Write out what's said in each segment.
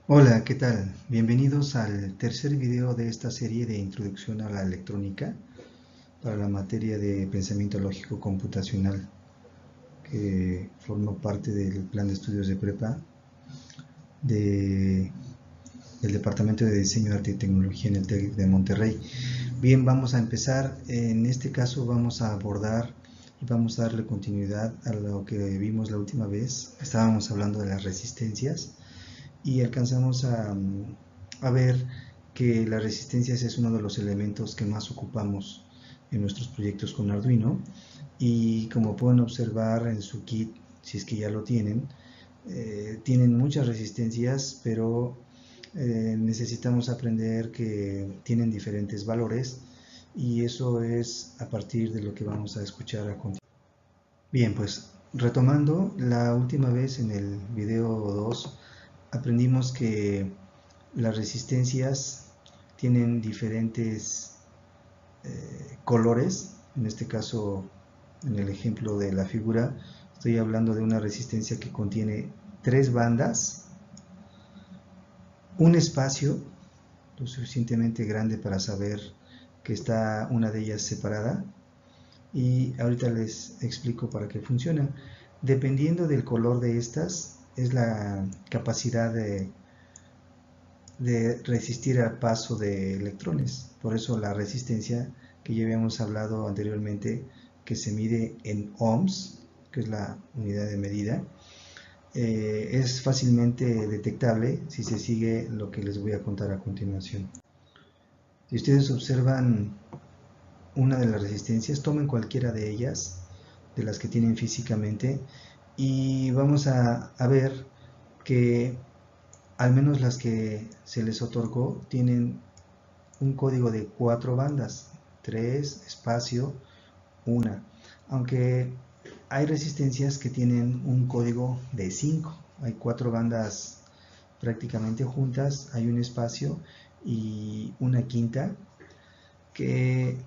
Hola, ¿qué tal? Bienvenidos al tercer video de esta serie de Introducción a la Electrónica para la materia de Pensamiento Lógico Computacional que forma parte del plan de estudios de prepa de, del Departamento de Diseño, Arte y Tecnología en el TEC de Monterrey. Bien, vamos a empezar. En este caso vamos a abordar y vamos a darle continuidad a lo que vimos la última vez. Estábamos hablando de las resistencias y alcanzamos a ver que las resistencias es uno de los elementos que más ocupamos en nuestros proyectos con Arduino, y como pueden observar en su kit, si es que ya lo tienen muchas resistencias, pero necesitamos aprender que tienen diferentes valores, y eso es a partir de lo que vamos a escuchar a continuación. Bien, pues retomando, la última vez en el video 2 aprendimos que las resistencias tienen diferentes colores. En este caso, en el ejemplo de la figura, estoy hablando de una resistencia que contiene tres bandas, un espacio lo suficientemente grande para saber que está una de ellas separada, y ahorita les explico para qué funciona. Dependiendo del color de estas es la capacidad de resistir al paso de electrones. Por eso la resistencia, que ya habíamos hablado anteriormente, que se mide en ohms, que es la unidad de medida, es fácilmente detectable si se sigue lo que les voy a contar a continuación. Si ustedes observan una de las resistencias, tomen cualquiera de ellas, de las que tienen físicamente, y vamos a ver que al menos las que se les otorgó tienen un código de 4 bandas, 3 espacio 1, aunque hay resistencias que tienen un código de 5. Hay 4 bandas prácticamente juntas, hay un espacio y una quinta que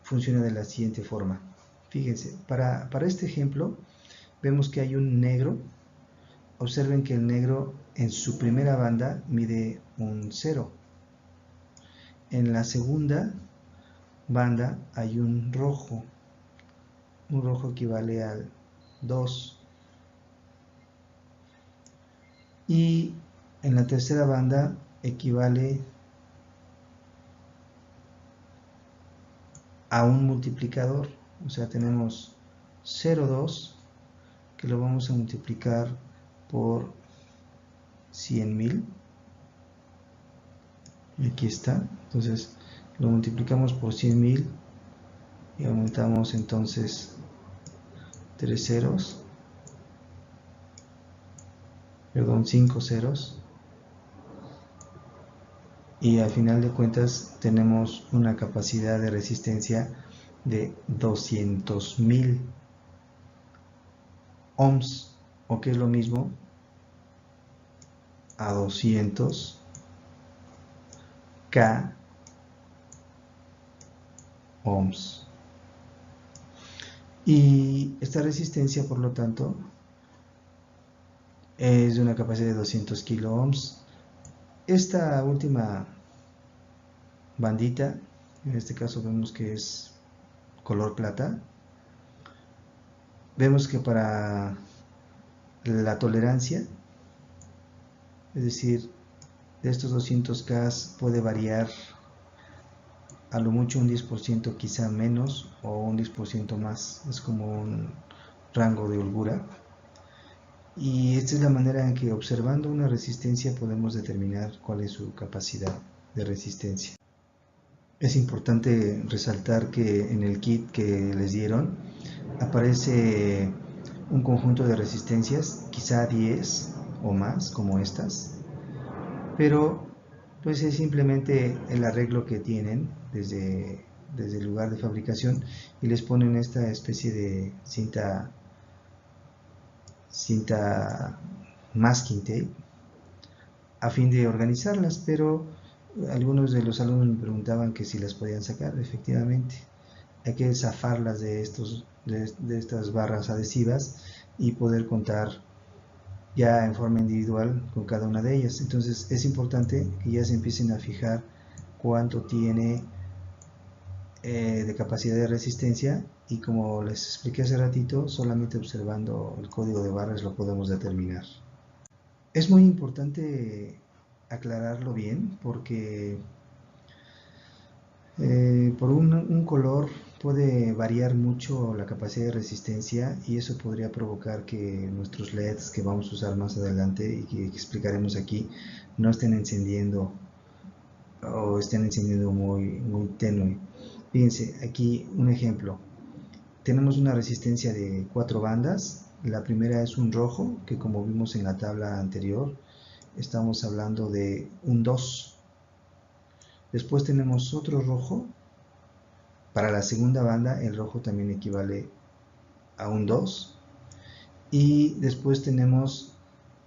funciona de la siguiente forma. Fíjense, para este ejemplo vemos que hay un negro. Observen que el negro en su primera banda mide un 0. En la segunda banda hay un rojo. Un rojo equivale al 2. Y en la tercera banda equivale a un multiplicador. O sea, tenemos 0,2 que lo vamos a multiplicar por 100.000. Aquí está. Entonces lo multiplicamos por 100.000 y aumentamos entonces 3 ceros, perdón, 5 ceros, y al final de cuentas tenemos una capacidad de resistencia de 200.000 ohms, o que es lo mismo a 200 k ohms. Y esta resistencia, por lo tanto, es de una capacidad de 200 kilo ohms. Esta última bandita, en este caso vemos que es color plata. Vemos que para la tolerancia, es decir, de estos 200K puede variar a lo mucho un 10%, quizá menos, o un 10% más. Es como un rango de holgura. Y esta es la manera en que, observando una resistencia, podemos determinar cuál es su capacidad de resistencia. Es importante resaltar que en el kit que les dieron aparece un conjunto de resistencias, quizá 10 o más, como estas, pero pues es simplemente el arreglo que tienen desde el lugar de fabricación, y les ponen esta especie de cinta masking tape a fin de organizarlas, pero algunos de los alumnos me preguntaban que si las podían sacar. Efectivamente, hay que zafarlas de estas barras adhesivas y poder contar ya en forma individual con cada una de ellas. Entonces es importante que ya se empiecen a fijar cuánto tiene de capacidad de resistencia, y como les expliqué hace ratito, solamente observando el código de barras lo podemos determinar. Es muy importante aclararlo bien porque por un color puede variar mucho la capacidad de resistencia, y eso podría provocar que nuestros LEDs que vamos a usar más adelante y que explicaremos aquí no estén encendiendo o estén encendiendo muy tenue. Fíjense, aquí un ejemplo. Tenemos una resistencia de 4 bandas. La primera es un rojo, que como vimos en la tabla anterior, estamos hablando de un 2. Después tenemos otro rojo. Para la segunda banda, el rojo también equivale a un 2. Y después tenemos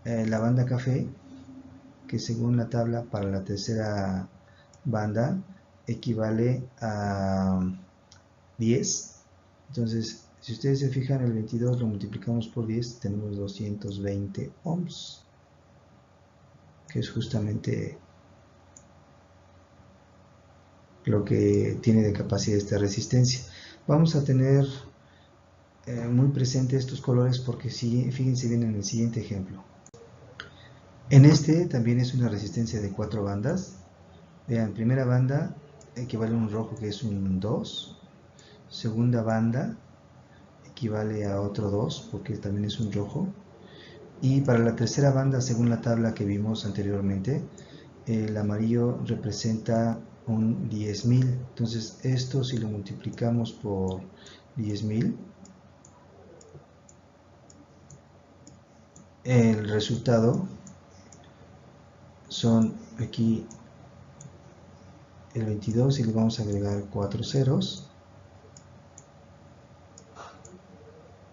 la banda café, que según la tabla para la tercera banda equivale a 10. Entonces, si ustedes se fijan, el 22 lo multiplicamos por 10, tenemos 220 ohms, que es justamente lo que tiene de capacidad esta resistencia. Vamos a tener muy presente estos colores porque fíjense bien en el siguiente ejemplo. En este también es una resistencia de 4 bandas. Vean, primera banda equivale a un rojo, que es un 2. Segunda banda equivale a otro 2 porque también es un rojo. Y para la tercera banda, según la tabla que vimos anteriormente, el amarillo representa un 10.000. Entonces esto, si lo multiplicamos por 10.000, el resultado son aquí el 22 y le vamos a agregar 4 ceros,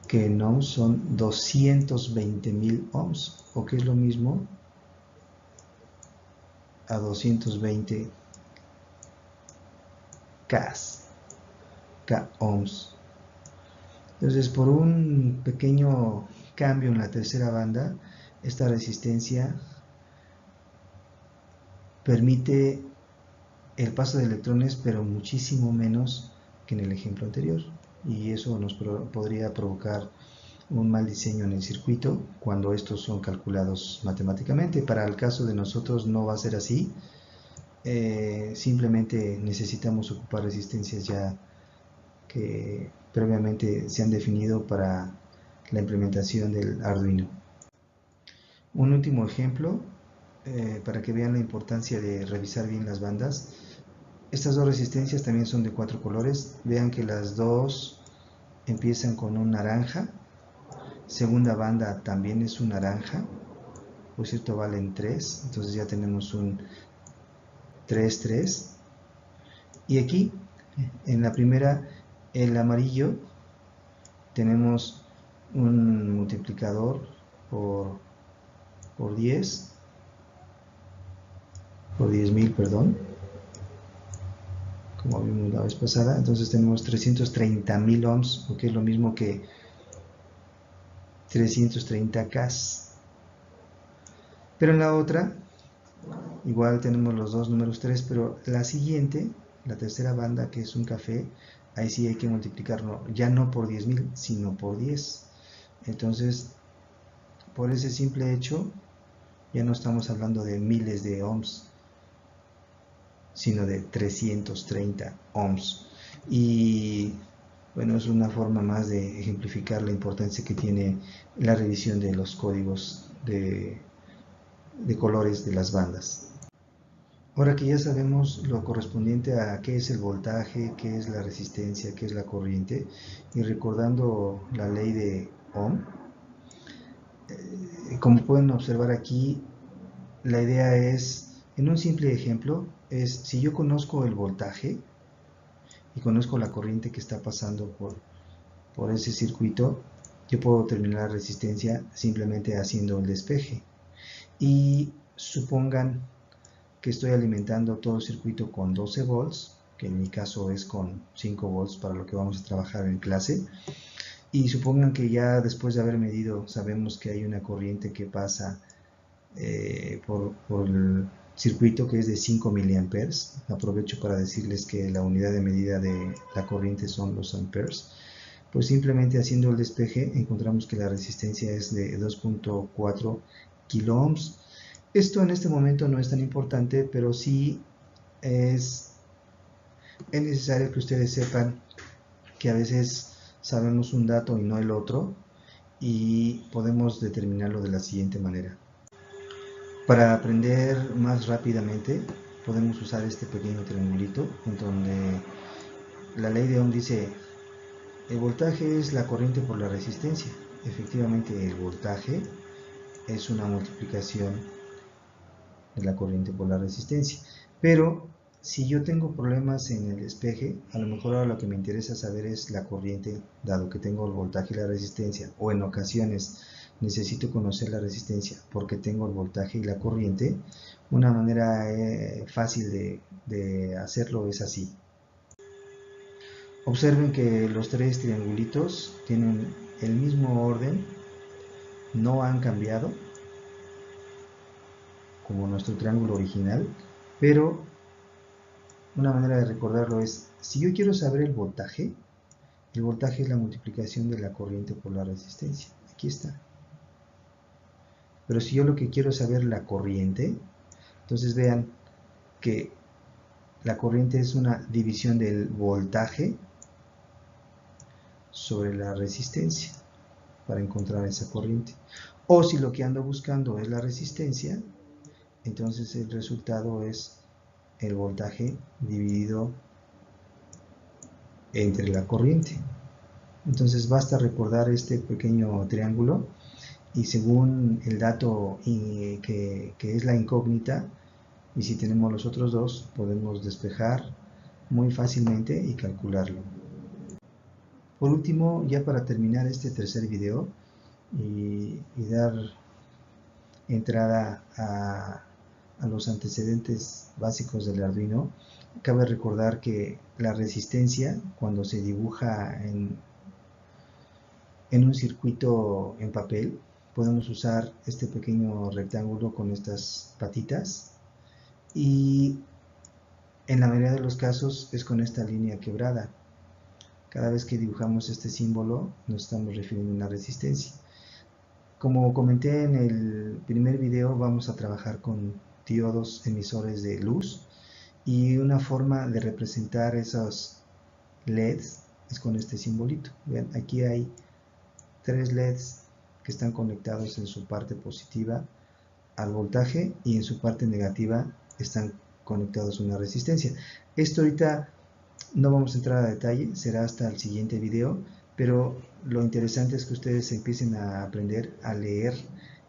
que en ohms son 220.000 ohms, o que es lo mismo a 220 K ohms. Entonces, por un pequeño cambio en la tercera banda, esta resistencia permite el paso de electrones, pero muchísimo menos que en el ejemplo anterior, y eso nos podría provocar un mal diseño en el circuito cuando estos son calculados matemáticamente. Para el caso de nosotros no va a ser así. Simplemente necesitamos ocupar resistencias ya que previamente se han definido para la implementación del Arduino. Un último ejemplo para que vean la importancia de revisar bien las bandas. Estas dos resistencias también son de 4 colores. Vean que las dos empiezan con un naranja. Segunda banda también es un naranja. Por cierto, valen 3. Entonces ya tenemos un 3, 3. Y aquí, en la primera, el amarillo, tenemos un multiplicador por 10, por 10.000, perdón, como vimos la vez pasada. Entonces tenemos 330.000 ohms, que es lo mismo que 330K. Pero en la otra, igual tenemos los dos números 3, pero la siguiente, la tercera banda, que es un café, ahí sí hay que multiplicarlo, ya no por 10.000, sino por 10. Entonces, por ese simple hecho, ya no estamos hablando de miles de ohms, sino de 330 ohms. Y bueno, es una forma más de ejemplificar la importancia que tiene la revisión de los códigos de colores de las bandas. Ahora que ya sabemos lo correspondiente a qué es el voltaje, qué es la resistencia, qué es la corriente, y recordando la ley de Ohm, como pueden observar aquí, la idea es, en un simple ejemplo, es si yo conozco el voltaje y conozco la corriente que está pasando por ese circuito, yo puedo determinar la resistencia simplemente haciendo el despeje. Y supongan que estoy alimentando todo el circuito con 12 volts, que en mi caso es con 5 volts para lo que vamos a trabajar en clase. Y supongan que ya después de haber medido sabemos que hay una corriente que pasa por el circuito que es de 5 miliamperes. Aprovecho para decirles que la unidad de medida de la corriente son los amperes. Pues simplemente haciendo el despeje encontramos que la resistencia es de 2.4 kilo ohms. Esto en este momento no es tan importante, pero sí es necesario que ustedes sepan que a veces sabemos un dato y no el otro, y podemos determinarlo de la siguiente manera. Para aprender más rápidamente podemos usar este pequeño triangulito en donde la ley de Ohm dice el voltaje es la corriente por la resistencia. Efectivamente, el voltaje es una multiplicación de la corriente por la resistencia, pero si yo tengo problemas en el despeje, a lo mejor ahora lo que me interesa saber es la corriente, dado que tengo el voltaje y la resistencia, o en ocasiones necesito conocer la resistencia porque tengo el voltaje y la corriente. Una manera fácil de hacerlo es así. Observen que los tres triangulitos tienen el mismo orden, no han cambiado, como nuestro triángulo original, pero una manera de recordarlo es, si yo quiero saber el voltaje es la multiplicación de la corriente por la resistencia. Aquí está. Pero si yo lo que quiero es saber la corriente, entonces vean que la corriente es una división del voltaje sobre la resistencia para encontrar esa corriente. O si lo que ando buscando es la resistencia, entonces el resultado es el voltaje dividido entre la corriente. Entonces basta recordar este pequeño triángulo y según el dato que es la incógnita, y si tenemos los otros dos, podemos despejar muy fácilmente y calcularlo. Por último, ya para terminar este tercer video y dar entrada a los antecedentes básicos del Arduino, cabe recordar que la resistencia, cuando se dibuja en un circuito en papel, podemos usar este pequeño rectángulo con estas patitas, y en la mayoría de los casos es con esta línea quebrada. Cada vez que dibujamos este símbolo nos estamos refiriendo a una resistencia. Como comenté en el primer video, vamos a trabajar con diodos emisores de luz, y una forma de representar esos LEDs es con este simbolito. Vean, aquí hay 3 LEDs que están conectados en su parte positiva al voltaje y en su parte negativa están conectados a una resistencia. Esto ahorita no vamos a entrar a detalle, será hasta el siguiente video, pero lo interesante es que ustedes empiecen a aprender a leer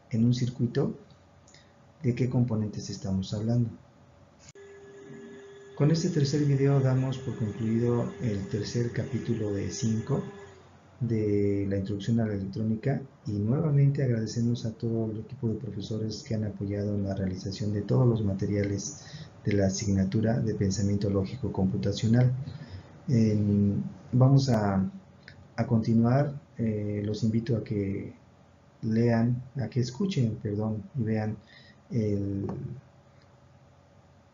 en un circuito de qué componentes estamos hablando. Con este tercer video damos por concluido el tercer capítulo de 5 de la introducción a la electrónica, y nuevamente agradecemos a todo el equipo de profesores que han apoyado en la realización de todos los materiales de la asignatura de pensamiento lógico computacional. Vamos a continuar. Los invito a que escuchen, perdón, y vean el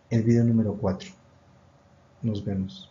video número 4. Nos vemos.